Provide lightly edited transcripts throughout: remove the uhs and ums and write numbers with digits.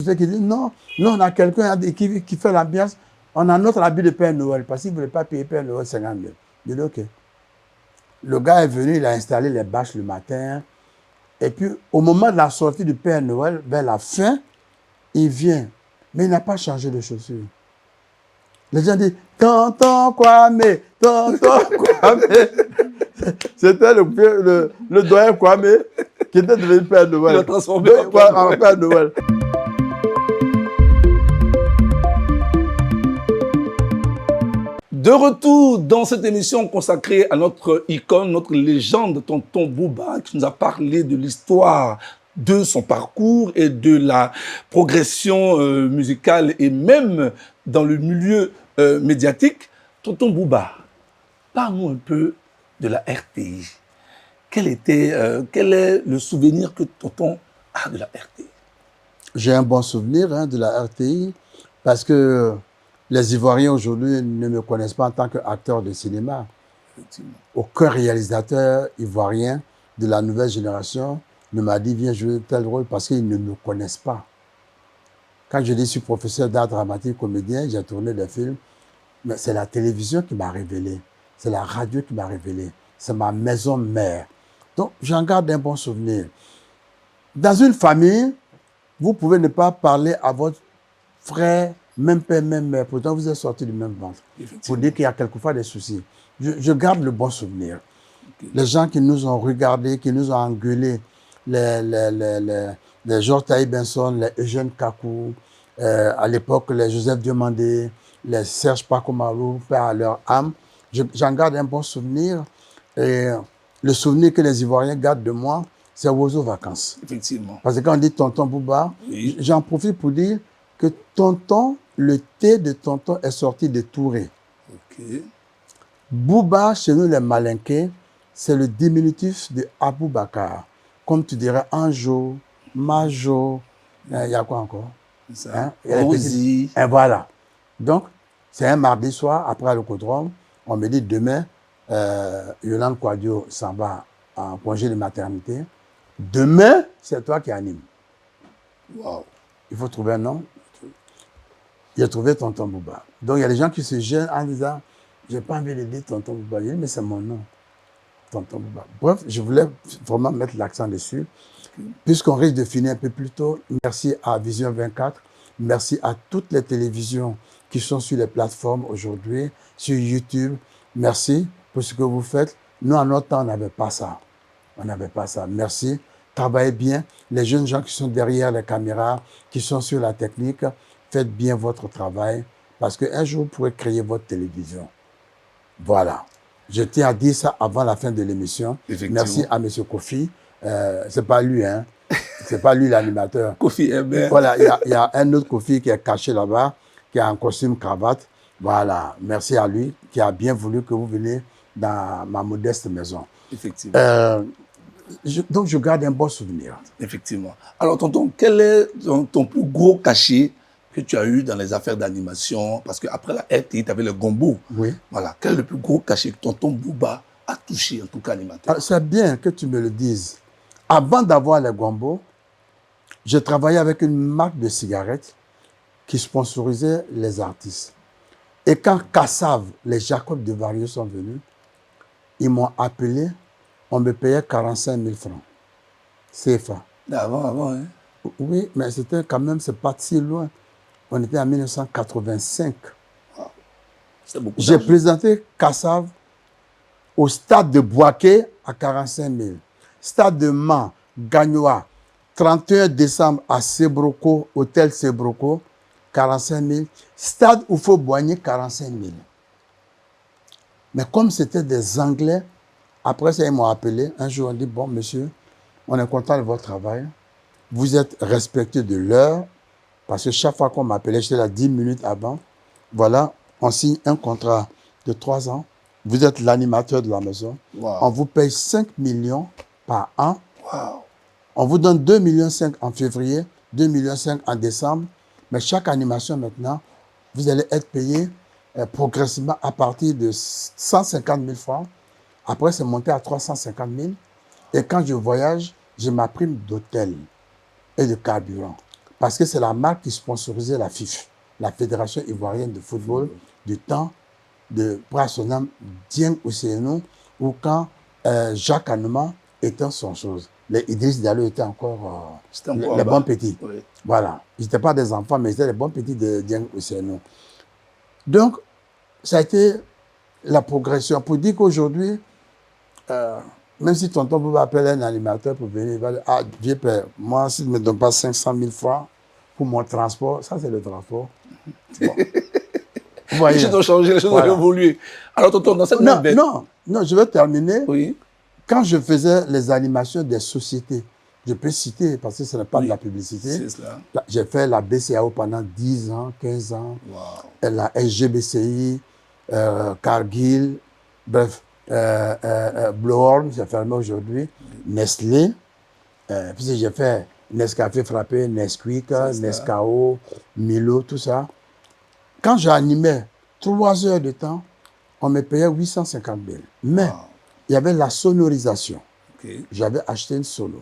Ceux qui disent non, non, on a quelqu'un qui fait l'ambiance, on a notre habit de Père Noël, parce qu'il ne voulait pas payer Père Noël 50 000. Je dis ok. Le gars est venu, il a installé les bâches le matin, et puis au moment de la sortie du Père Noël, vers la fin, il vient, mais il n'a pas changé de chaussures. Les gens disent tonton Kwame, tonton Kwame. C'était le doyen Kwame qui était devenu Père Noël. Il a transformé en Père Noël. De retour dans cette émission consacrée à notre icône, notre légende, Tonton Bouba, qui nous a parlé de l'histoire de son parcours et de la progression musicale et même dans le milieu médiatique. Tonton Bouba, parle-nous un peu de la RTI. Quel est le souvenir que Tonton a de la RTI? J'ai un bon souvenir de la RTI parce que les Ivoiriens aujourd'hui ne me connaissent pas en tant qu'acteur de cinéma. Aucun réalisateur ivoirien de la nouvelle génération ne m'a dit viens jouer tel rôle parce qu'ils ne me connaissent pas. Quand je dis je suis professeur d'art dramatique, comédien, j'ai tourné des films, mais c'est la télévision qui m'a révélé, c'est la radio qui m'a révélé, c'est ma maison mère. Donc j'en garde un bon souvenir. Dans une famille, vous pouvez ne pas parler à votre frère, même père, même mère, pourtant vous êtes sortis du même ventre. Pour dire qu'il y a quelquefois des soucis. Je garde le bon souvenir. Okay. Les gens qui nous ont regardés, qui nous ont engueulés, les Georges Taï Benson, les Eugène Kakou, à l'époque les Joseph Diomandé, les Serge Pakomarou, paix à leur âme, j'en garde un bon souvenir. Et le souvenir que les Ivoiriens gardent de moi, c'est Oiseau Vacances. Effectivement. Parce que quand on dit Tonton Bouba, oui, j'en profite pour dire que Tonton, le T de Tonton est sorti de Touré. Okay. Bouba, chez nous les Malinqués, c'est le diminutif de Aboubakar. Comme tu dirais Anjo, Majo, il y a quoi encore? Ça. Rosie. Et voilà. Donc, c'est un mardi soir, après le Codrome, on me dit demain, Yolande Kouadio s'en va en congé de maternité. Demain, c'est toi qui anime. Wow. Il faut trouver un nom. Il a trouvé Tonton Bouba. Donc, il y a des gens qui se gênent en disant, j'ai pas envie de dire Tonton Bouba. Je dis, mais c'est mon nom. Tonton Bouba. Bref, je voulais vraiment mettre l'accent dessus. Puisqu'on risque de finir un peu plus tôt, merci à Vision 24. Merci à toutes les télévisions qui sont sur les plateformes aujourd'hui, sur YouTube. Merci pour ce que vous faites. Nous, en notre temps, on n'avait pas ça. On n'avait pas ça. Merci. Travaillez bien. Les jeunes gens qui sont derrière les caméras, qui sont sur la technique, faites bien votre travail parce qu'un jour, vous pourrez créer votre télévision. Voilà. Je tiens à dire ça avant la fin de l'émission. Merci à M. Kofi. C'est pas lui, hein. C'est pas lui l'animateur. Kofi Hébert. Voilà, il y a un autre Kofi qui est caché là-bas, qui a un costume cravate. Voilà. Merci à lui qui a bien voulu que vous veniez dans ma modeste maison. Effectivement. Donc, je garde un bon souvenir. Effectivement. Alors, tonton, quel est ton plus gros cachet que tu as eu dans les affaires d'animation? Parce qu'après la RTI, tu avais le Gombo. Oui. Voilà. Quel est le plus gros cachet que tonton Bouba a touché, en tout cas animateur? C'est bien que tu me le dises. Avant d'avoir le Gombo, j'ai travaillé avec une marque de cigarettes qui sponsorisait les artistes. Et quand Kassav, les Jacob de Vario sont venus, ils m'ont appelé. On me payait 45 000 francs. CFA. Avant, hein? Oui, mais c'était quand même, c'est pas si loin. On était en 1985. Wow. J'ai présenté Kassav au stade de Boaké à 45 000. Stade de Mans, Gagnoa, 31 décembre à Sebroko, hôtel Sebroko, 45 000. Stade Oufo-Boigny, 45 000. Mais comme c'était des Anglais, après ça, ils m'ont appelé. Un jour, on dit, bon, monsieur, on est content de votre travail. Vous êtes respecté de l'heure, parce que chaque fois qu'on m'appelait, j'étais là 10 minutes avant. Voilà, on signe un contrat de 3 ans. Vous êtes l'animateur de la maison. Wow. On vous paye 5 millions par an. Wow. On vous donne 2,5 millions en février, 2,5 millions en décembre. Mais chaque animation maintenant, vous allez être payé progressivement à partir de 150 000 francs. Après, c'est monté à 350 000. Et quand je voyage, j'ai ma prime d'hôtel et de carburant. Parce que c'est la marque qui sponsorisait la FIF, la Fédération Ivoirienne de Football, du temps de Prassonam Dieng Ousseinou, ou quand Jacques Anema était son chose. Les Idriss Diallo étaient encore, les bons petits. Oui. Voilà. Ils n'étaient pas des enfants, mais ils étaient les bons petits de Dieng Ousseinou. Donc, ça a été la progression. Pour dire qu'aujourd'hui, même si tonton Bouba appelle un animateur pour venir, il va dire, ah, vieux père, moi, s'il ne me donne pas 500 000 francs pour mon transport, ça c'est le transport. Bon. Vous voyez. Les choses ont changé, les choses ont évolué. Alors, tonton, dans cette même bête... Non, je vais terminer. Oui. Quand je faisais les animations des sociétés, je peux citer, parce que ce n'est pas de la publicité. C'est cela. J'ai fait la BCAO pendant 10 ans, 15 ans. Wow. La SGBCI, Cargill, bref, Blowhorn, c'est fermé aujourd'hui, Nestlé, puis j'ai fait Nescafé Frappé, Nesquik, Nescao, Milo, tout ça. Quand j'animais 3 heures de temps, on me payait 850 000. Mais il y avait la sonorisation. Okay. J'avais acheté une sono.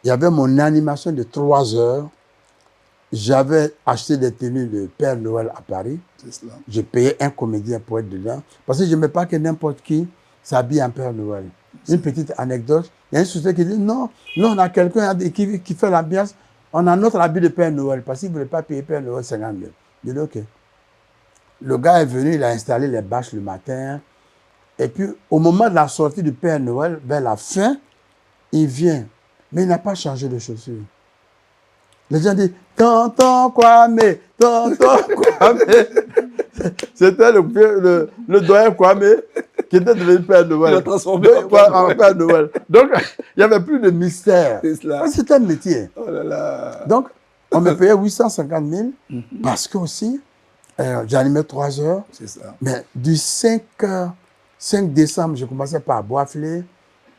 Il y avait mon animation de 3 heures. J'avais acheté des tenues de Père Noël à Paris. Je payais un comédien pour être dedans. Parce que je n'aimais pas que n'importe qui s'habille en Père Noël. Une petite anecdote. Il y a une société qui dit non, on a quelqu'un qui fait l'ambiance. On a notre habit de Père Noël. Parce qu'il ne voulait pas payer Père Noël 50 000. Je dis OK. Le gars est venu, il a installé les bâches le matin. Et puis, au moment de la sortie du Père Noël, vers la fin, il vient. Mais il n'a pas changé de chaussures. Les gens disent tonton Kwame, tonton Kwame. C'était le doyen Kwame qui était devenu Père Noël. Il a transformé en Père Noël. Donc, il n'y avait plus de mystère. C'était un métier. Oh là là. Donc, on me payait 850 000 parce que aussi, j'animais 3 heures. C'est ça. Mais du 5 décembre, je commençais par boifler,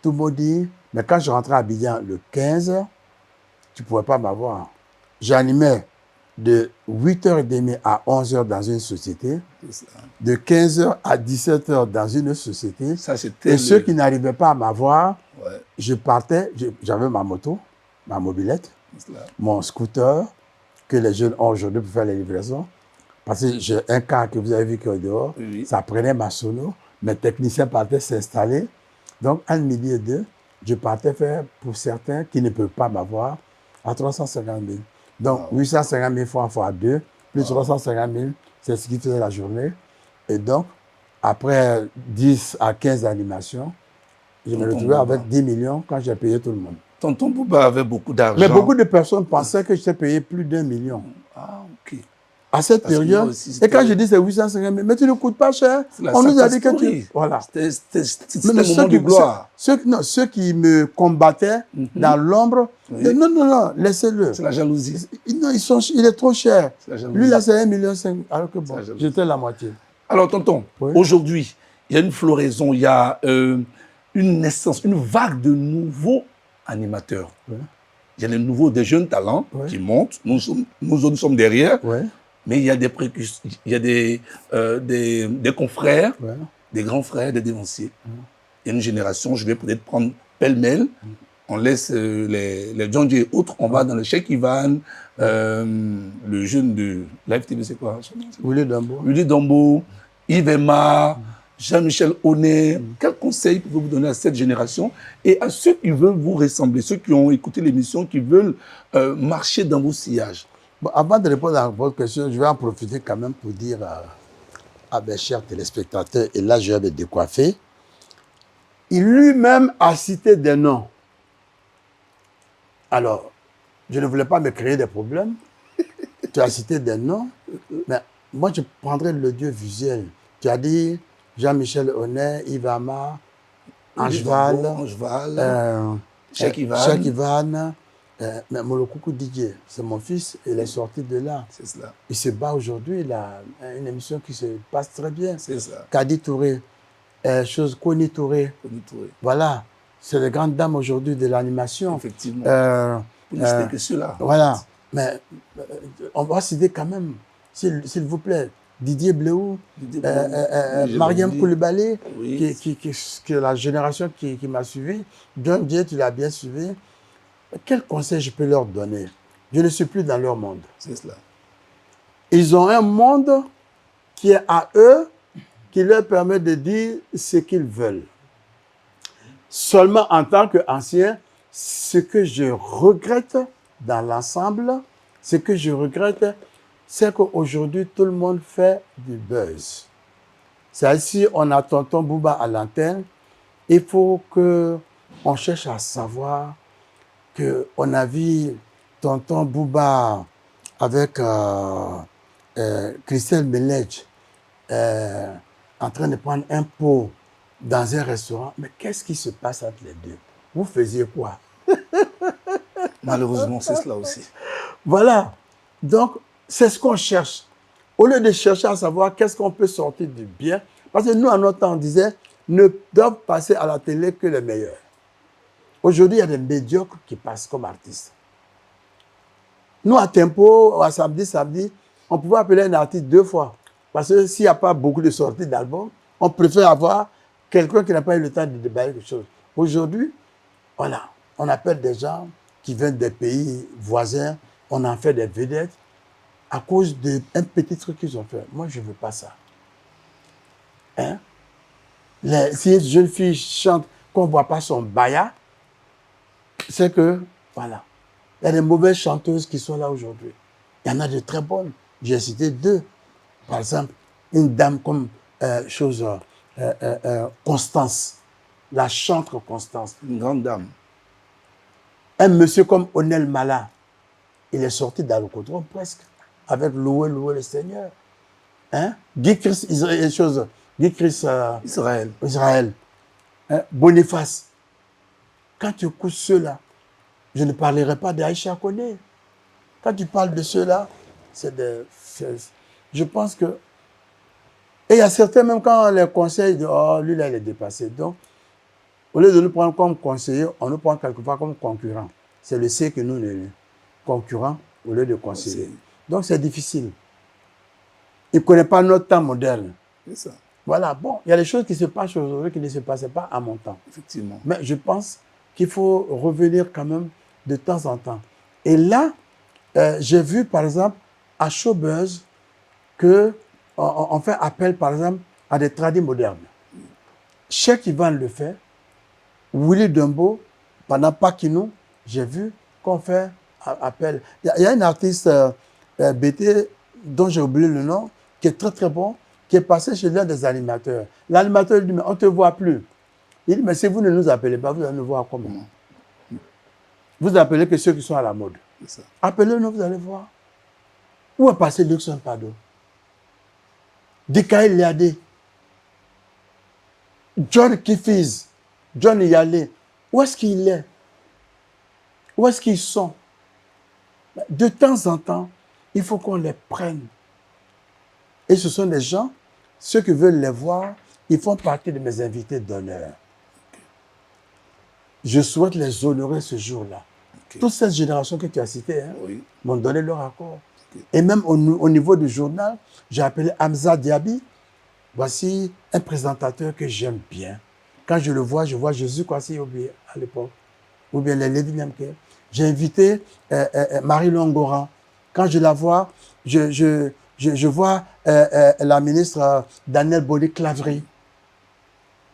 tout maudit. Mais quand je rentrais à Abidjan le 15, tu ne pouvais pas m'avoir. J'animais de 8h30 à 11h dans une société, de 15h à 17h dans une société. Ça, et ceux qui n'arrivaient pas à m'avoir, je partais, j'avais ma moto, ma mobilette, mon scooter, que les jeunes ont aujourd'hui pour faire les livraisons. Parce que j'ai un car que vous avez vu qui est dehors, ça prenait ma sono, mes techniciens partaient s'installer. Donc, entre midi et 2, je partais faire, pour certains qui ne peuvent pas m'avoir, à 350 000. Donc, 850 000 francs fois 2, plus 350 000, c'est ce qui faisait la journée. Et donc, après 10 à 15 animations, je me retrouvais avec 10 millions quand j'ai payé tout le monde. Tonton Bouba avait beaucoup d'argent. Mais beaucoup de personnes pensaient que j'étais payé plus d'1 million. Ah, ok. À cette période, et quand je dis c'est 850 000, mais tu ne coûtes pas cher. On nous a dit que tu... Voilà. C'était un moment de gloire. Ceux qui me combattaient dans l'ombre, non, laissez-le. C'est la jalousie. Non, il est trop cher. Lui, là, c'est 1,5 million, alors que bon, j'étais la moitié. Alors, tonton, aujourd'hui, il y a une floraison, il y a une naissance, une vague de nouveaux animateurs. Il y a des jeunes talents qui montent. Nous sommes derrière. Mais il y a des précurseurs, il y a des confrères, des grands frères, des dévanciers. Il y a une génération, je vais peut-être prendre pêle-mêle, on laisse les John Jay et autres, on va dans le Cheikh Ivan, le jeune de Live TV, c'est quoi? Willy Dambo, Yves Emma, Jean-Michel Honnet. Quel conseil pouvez-vous donner à cette génération et à ceux qui veulent vous ressembler, ceux qui ont écouté l'émission, qui veulent marcher dans vos sillages? Bon, avant de répondre à votre question, je vais en profiter quand même pour dire à mes chers téléspectateurs, et là je vais me décoiffer, il lui-même a cité des noms. Alors, je ne voulais pas me créer des problèmes. Tu as cité des noms, mais moi je prendrais le Dieu visuel. Tu as dit Jean-Michel Honnet, Yves Ama, Angeval, Cheikh Ivan. Mais Molokoukou Didier, c'est mon fils, il est sorti de là. C'est cela. Il se bat aujourd'hui, il a une émission qui se passe très bien. C'est ça. Kadi Touré, Koni Touré. Voilà, c'est les grandes dames aujourd'hui de l'animation. Effectivement. Pour que ceux-là. Voilà, mais on va citer quand même, s'il vous plaît, Didier Bléou, Mariam Koulibaly, qui est la génération qui m'a suivi. John Dieu, tu l'as bien suivi. Quel conseil je peux leur donner? Je ne suis plus dans leur monde. C'est cela. Ils ont un monde qui est à eux, qui leur permet de dire ce qu'ils veulent. Seulement en tant qu'ancien, ce que je regrette dans l'ensemble, c'est qu'aujourd'hui, tout le monde fait du buzz. C'est-à-dire, si on a tonton Bouba à l'antenne, il faut qu'on cherche à savoir qu'on a vu tonton Bouba avec Christelle Melech en train de prendre un pot dans un restaurant. Mais qu'est-ce qui se passe entre les deux? Vous faisiez quoi? Malheureusement, c'est cela aussi. Voilà. Donc, c'est ce qu'on cherche. Au lieu de chercher à savoir qu'est-ce qu'on peut sortir du bien, parce que nous, à notre temps, on disait, ne doivent passer à la télé que les meilleurs. Aujourd'hui, il y a des médiocres qui passent comme artistes. Nous, à Tempo, à samedi, on pouvait appeler un artiste 2 fois. Parce que s'il n'y a pas beaucoup de sorties d'albums, on préfère avoir quelqu'un qui n'a pas eu le temps de déballer quelque chose. Aujourd'hui, voilà, on appelle des gens qui viennent des pays voisins, on en fait des vedettes à cause d'un petit truc qu'ils ont fait. Moi, je ne veux pas ça. Hein? Si une jeune fille chante qu'on ne voit pas son baya, c'est que, voilà, il y a des mauvaises chanteuses qui sont là aujourd'hui. Il y en a de très bonnes. J'ai cité 2. Par exemple, une dame comme Constance, la chantre Constance. Une grande dame. Un monsieur comme Onel Mala, il est sorti d'Alocotron presque, avec Loué le Seigneur. Hein? Guy Chris Israël. Hein? Boniface. Quand tu écoutes ceux-là, je ne parlerai pas d'Aïcha Koné. Quand tu parles de ceux-là, c'est des... Je pense que... Et il y a certains, même quand on les conseille, ils disent, oh, lui là, il est dépassé. Donc, au lieu de nous prendre comme conseiller, on nous prend quelquefois comme concurrent. C'est le C que nous, les concurrents, au lieu de conseiller. Donc, c'est difficile. Il ne connaît pas notre temps moderne. C'est ça. Voilà, bon, il y a des choses qui se passent aujourd'hui qui ne se passaient pas à mon temps. Effectivement. Mais je pense qu'il faut revenir quand même de temps en temps. Et là, j'ai vu, par exemple, à Showbuzz, qu'on fait appel, par exemple, à des tradis modernes. Cheikh Ivan le fait, Willy Dumbo, pendant Pakinou, j'ai vu qu'on fait appel. Il y a un artiste BT, dont j'ai oublié le nom, qui est très très bon, qui est passé chez l'un des animateurs. L'animateur lui dit, mais on ne te voit plus. Il dit, mais si vous ne nous appelez pas, vous allez nous voir comment? Vous appelez que ceux qui sont à la mode. Appelez-nous, vous allez voir. Où est passé Luxon Pado? Dikaï Liadé, John Kifiz, John Yale, où est-ce qu'il est? Où est-ce qu'ils sont? De temps en temps, il faut qu'on les prenne. Et ce sont des gens, ceux qui veulent les voir, ils font partie de mes invités d'honneur. Je souhaite les honorer ce jour-là. Toute cette génération que tu as citée m'ont donné leur accord. Et même au niveau du journal, j'ai appelé Hamza Diaby. Voici un présentateur que j'aime bien. Quand je le vois, je vois Jésus Kwasi Obie à l'époque. Ou bien les Lady Niamke. J'ai invité Marie Longora. Quand je la vois, je vois la ministre Daniel Boli-Clavry.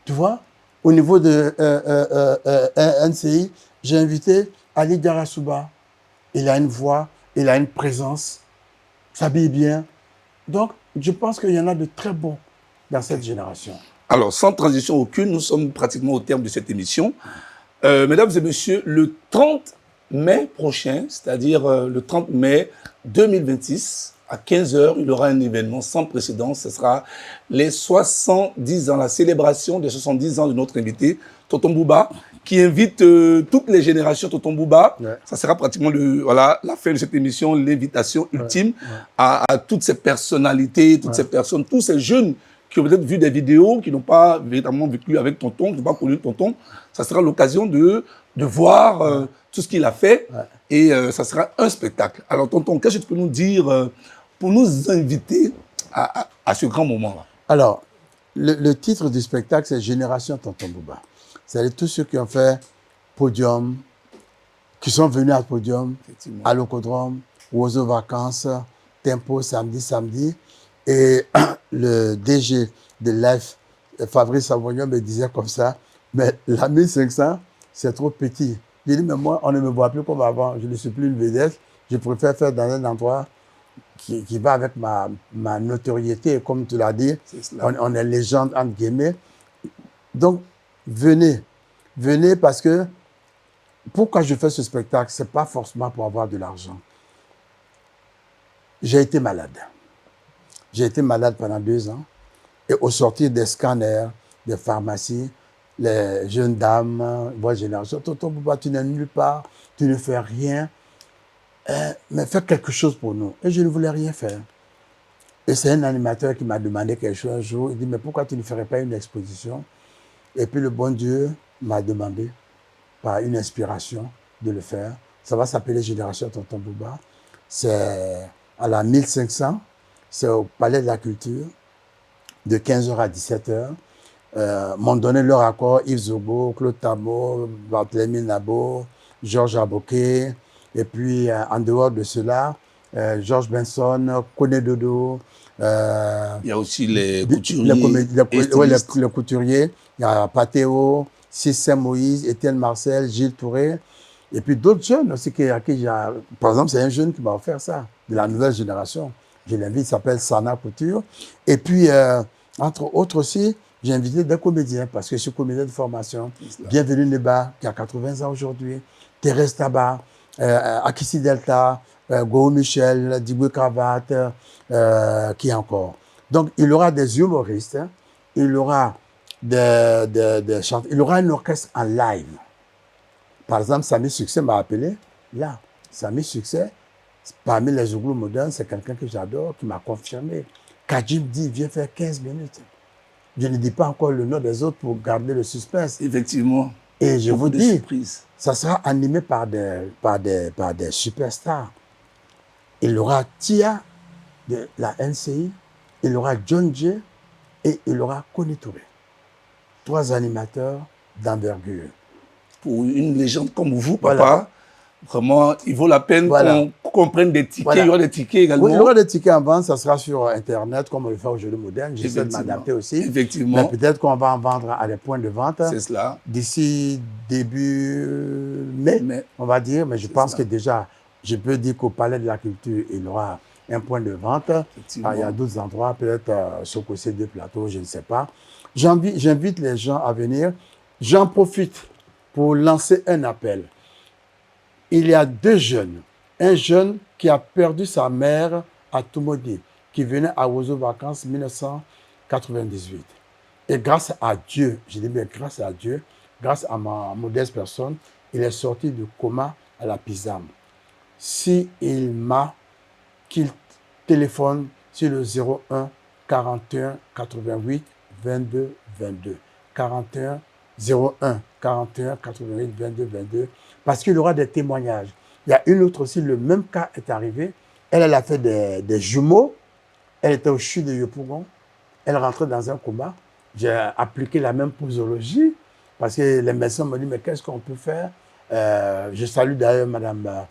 Tu vois? Au niveau de NCI, j'ai invité Ali Darasouba. Il a une voix, il a une présence, s'habille bien. Donc, je pense qu'il y en a de très bons dans cette génération. Alors, sans transition aucune, nous sommes pratiquement au terme de cette émission. Mesdames et messieurs, le 30 mai prochain, c'est-à-dire le 30 mai 2026, à 15h, il y aura un événement sans précédent. Ce sera les 70 ans, la célébration des 70 ans de notre invité, Tonton Bouba, qui invite toutes les générations Tonton Bouba. Ouais. Ça sera pratiquement la fin de cette émission, l'invitation ultime à toutes ces personnalités, toutes ces personnes, tous ces jeunes qui ont peut-être vu des vidéos, qui n'ont pas véritablement vécu avec Tonton, qui n'ont pas connu Tonton. Ça sera l'occasion de voir tout ce qu'il a fait et ça sera un spectacle. Alors Tonton, qu'est-ce que tu peux nous dire pour nous inviter à ce grand moment-là? Alors, le titre du spectacle, c'est Génération Tonton Bouba. C'est-à-dire tous ceux qui ont fait podium, qui sont venus à Podium, Effectivement. à l'Ocodrome, Oiseau Vacances, Tempo, samedi. Et le DG de Life, Fabrice Savognon, me disait comme ça, mais la 1500, c'est trop petit. J'ai dit, mais moi, on ne me voit plus comme avant. Je ne suis plus une vedette. Je préfère faire dans un endroit qui va avec ma notoriété. Comme tu l'as dit, on est légende, entre guillemets. Donc, venez parce que pourquoi je fais ce spectacle, ce n'est pas forcément pour avoir de l'argent. J'ai été malade. J'ai été malade pendant 2 ans. Et au sortir des scanners, des pharmacies, les jeunes dames, voix génération, tonton Bouba, tu n'es nulle part, tu ne fais rien, mais fais quelque chose pour nous. Et je ne voulais rien faire. Et c'est un animateur qui m'a demandé quelque chose un jour. Il dit, mais pourquoi tu ne ferais pas une exposition? Et puis le bon Dieu m'a demandé, par une inspiration, de le faire. Ça va s'appeler Génération Tonton Bouba. C'est à la 1500, c'est au Palais de la Culture, de 15h à 17h. M'ont donné leur accord Yves Zobo, Claude Tabo, Barthélemy Nabo, Georges Aboké. Et puis, en dehors de cela, Georges Benson, Koné Dodo. Il y a aussi les couturiers. Les couturiers. Il y a Patéo, Cissé Moïse, Étienne Marcel, Gilles Touré. Et puis d'autres jeunes aussi à qui j'ai... Par exemple, c'est un jeune qui m'a offert ça, de la nouvelle génération. Je l'invite, il s'appelle Sana Couture. Et puis, entre autres aussi, j'ai invité des comédiens, parce que je suis comédien de formation. Bienvenue Neba, qui a 80 ans aujourd'hui. Thérèse Tabar, Akissi Delta, Go Michel, Diboué Cravate, qui encore. Donc, il y aura des humoristes, hein, il y aura des chanteurs, il y aura un orchestre en live. Par exemple, Samy Succès m'a appelé. Là, Samy Succès, parmi les Zouglous modernes, c'est quelqu'un que j'adore, qui m'a confirmé. Kajib dit, viens faire 15 minutes. Je ne dis pas encore le nom des autres pour garder le suspense. Effectivement. Et je vous dis, ça sera animé par des superstars. Il y aura Tia de la NCI, il y aura John Jay et il y aura Koné Touré. 3 animateurs d'envergure. Pour une légende comme vous, papa, vraiment, il vaut la peine qu'on prenne des tickets. Il y aura des tickets également. Oui, il y aura des tickets en vente, ça sera sur Internet, comme on le fait aujourd'hui moderne. J'essaie de m'adapter aussi. Effectivement. Mais peut-être qu'on va en vendre à des points de vente. C'est cela. D'ici début mai, on va dire. Mais je pense que déjà, je peux dire qu'au Palais de la Culture, il y aura un point de vente. Il y a d'autres endroits, peut-être sur Cossé de Plateau, je ne sais pas. J'invite les gens à venir. J'en profite pour lancer un appel. Il y a 2 jeunes. Un jeune qui a perdu sa mère à Tumodi, qui venait à Oiseau Vacances en 1998. Et grâce à Dieu, je dis bien grâce à Dieu, grâce à ma modeste personne, il est sorti du coma à la Pisam. Si il m'a, qu'il téléphone sur le 01 41 88 22 22. 41 01 41 88 22 22. Parce qu'il y aura des témoignages. Il y a une autre aussi, le même cas est arrivé. Elle a fait des jumeaux. Elle était au CHU de Yopougon. Elle rentrait dans un coma. J'ai appliqué la même posologie parce que les médecins m'ont dit, mais qu'est-ce qu'on peut faire? Je salue d'ailleurs Mme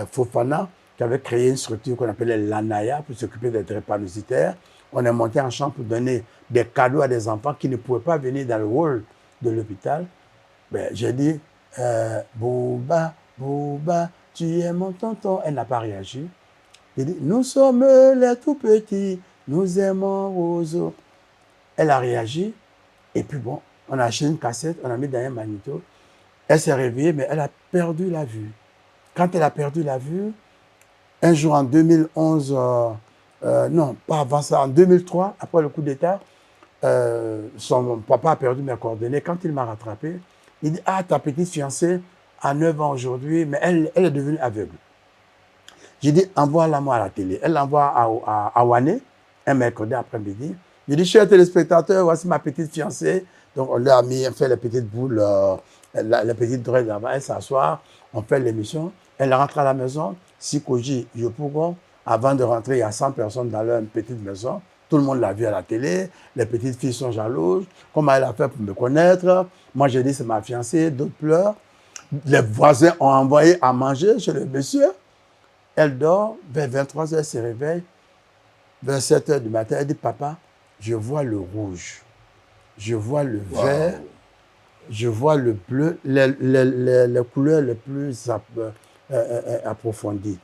Fofana qui avait créé une structure qu'on appelait l'ANAYA pour s'occuper des drépanocytaires. On est monté en champ pour donner des cadeaux à des enfants qui ne pouvaient pas venir dans le hall de l'hôpital. Ben, j'ai dit, Bouba, Bouba, tu es mon tonton. Elle n'a pas réagi. J'ai dit, nous sommes les tout petits, nous aimons Roseau. Elle a réagi. Et puis bon, on a acheté une cassette, on a mis dans un magnéto. Elle s'est réveillée, mais elle a perdu la vue. Quand elle a perdu la vue, un jour en 2011, non, pas avant ça, en 2003, après le coup d'État, son papa a perdu mes coordonnées. Quand il m'a rattrapé, il dit, ah, ta petite fiancée a 9 ans aujourd'hui, mais elle est devenue aveugle. J'ai dit, envoie-la moi à la télé. Elle l'envoie à Wané, un mercredi après-midi. J'ai dit, chers téléspectateurs, voici ma petite fiancée. Donc, on lui a mis, on fait les petites boules, les petites drogues avant. Elle s'assoit, on fait l'émission. Elle rentre à la maison. Sikoji, Yopougon, avant de rentrer, il y a 100 personnes dans leur petite maison. Tout le monde l'a vu à la télé. Les petites filles sont jalouses. Comment elle a fait pour me connaître? Moi, j'ai dit, c'est ma fiancée. D'autres pleurent. Les voisins ont envoyé à manger chez le monsieur. Elle dort, vers 23h, elle se réveille. Vers 7h du matin, elle dit, papa, je vois le rouge, je vois le vert, je vois le bleu, les couleurs les plus approfondies.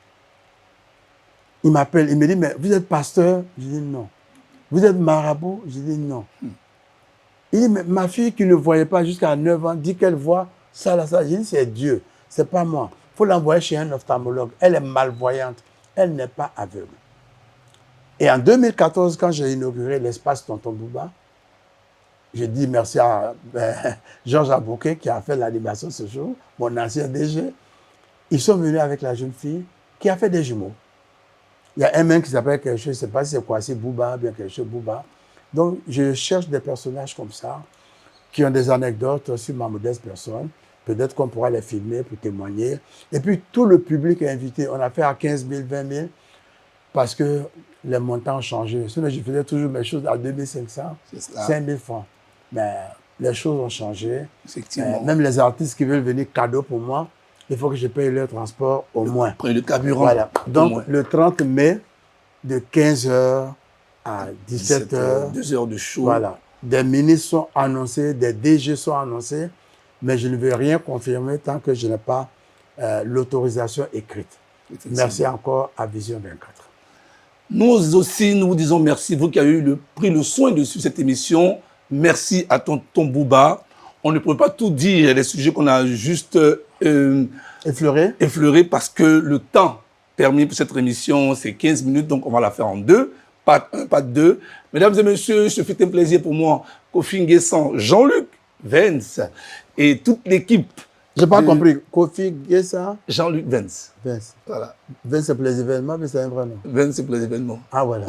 Il m'appelle, il me dit, mais vous êtes pasteur? Je dis non. Vous êtes marabout? Je dis non. Il dit, mais ma fille qui ne voyait pas jusqu'à 9 ans dit qu'elle voit ça, là, ça. J'ai dit, c'est Dieu, c'est pas moi. Il faut l'envoyer chez un ophtalmologue. Elle est malvoyante, elle n'est pas aveugle. Et en 2014, quand j'ai inauguré l'espace Tonton Bouba, j'ai dit merci à Georges Abouquet qui a fait l'animation ce jour, mon ancien DG. Ils sont venus avec la jeune fille qui a fait des jumeaux. Il y a un mec qui s'appelle quelque chose, je ne sais pas si c'est quoi, c'est Bouba, bien quelque chose Bouba. Donc, je cherche des personnages comme ça, qui ont des anecdotes sur ma modeste personne. Peut-être qu'on pourra les filmer pour témoigner. Et puis, tout le public est invité. On a fait à 15 000, 20 000, parce que les montants ont changé. Sinon, je faisais toujours mes choses à 2500, 5 000 francs. Mais les choses ont changé. Effectivement. Même les artistes qui veulent venir cadeau pour moi, il faut que je paye leur transport au moins. Près de carburant. Voilà. Donc, le 30 mai, de 15h à 17h. 2 heures de show. Voilà. Des ministres sont annoncés, des DG sont annoncés, mais je ne veux rien confirmer tant que je n'ai pas l'autorisation écrite. Merci encore à Vision 24. Nous aussi, nous vous disons merci, vous qui avez pris le soin de suivre cette émission. Merci à Tonton Bouba. On ne peut pas tout dire, les sujets qu'on a juste effleurés parce que le temps permis pour cette émission, c'est 15 minutes, donc on va la faire en deux, pas un, pas deux. Mesdames et messieurs, ce fut un plaisir pour moi, Kofi Nguessan, Jean-Luc Vence et toute l'équipe. Je n'ai pas compris. Kofi Nguessan. Jean-Luc Vence. Vence. Voilà. Vence, c'est pour les événements, mais c'est un vrai nom. Vence, c'est pour les événements. Ah, voilà.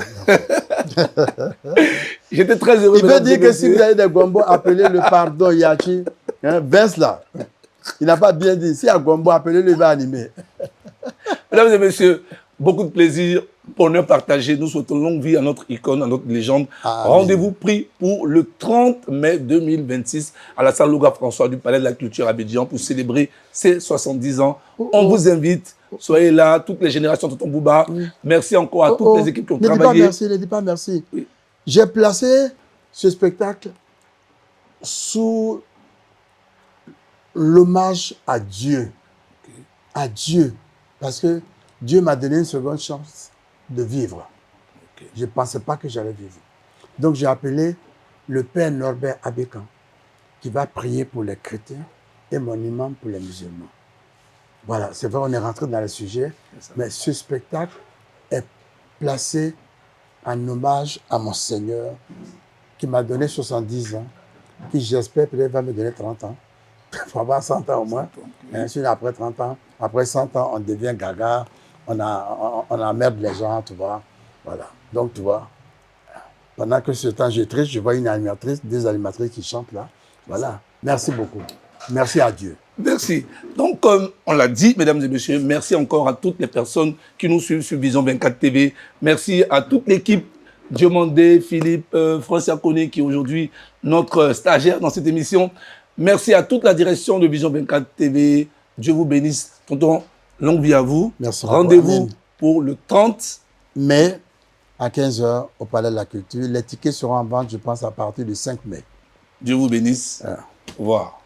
J'étais très heureux. Il veut dire que si vous avez des Gombo, appelez le pardon Yachi. Hein, Vence, là. Il n'a pas bien dit. Si il y a Gombo, appelez-le, il va animer. Mesdames et messieurs, beaucoup de plaisir, bonheur partagé. Nous souhaitons longue vie à notre icône, à notre légende. Rendez-vous pris pour le 30 mai 2026 à la salle Louga François du Palais de la Culture à Abidjan pour célébrer ses 70 ans. On vous invite, soyez là, toutes les générations de Tonton Bouba. Merci encore à toutes les équipes qui ont travaillé. Ne dis pas merci. Oui. J'ai placé ce spectacle sous l'hommage à Dieu. À Dieu. Parce que Dieu m'a donné une seconde chance de vivre. Je ne pensais pas que j'allais vivre. Donc j'ai appelé le père Norbert Abékan, qui va prier pour les chrétiens et mon imam pour les musulmans. Voilà, c'est vrai, on est rentré dans le sujet, mais ce spectacle est placé en hommage à mon Seigneur, qui m'a donné 70 ans, qui j'espère peut-être va me donner 30 ans. Il faut avoir 100 ans au moins. Sinon, après 30 ans, après 100 ans, on devient gaga, on emmerde les gens, tu vois. Voilà. Donc, tu vois, pendant que ce temps, je triche, je vois une animatrice, des animatrices qui chantent là. Voilà. Merci beaucoup. Merci à Dieu. Merci. Donc, comme on l'a dit, mesdames et messieurs, merci encore à toutes les personnes qui nous suivent sur Vision 24 TV. Merci à toute l'équipe, Diomandé, Philippe, François Koné, qui est aujourd'hui notre stagiaire dans cette émission. Merci à toute la direction de Vision 24 TV. Dieu vous bénisse. Tonton, longue vie à vous. Merci. Rendez-vous pour le 30 mai à 15h au Palais de la Culture. Les tickets seront en vente, je pense, à partir du 5 mai. Dieu vous bénisse. Au revoir.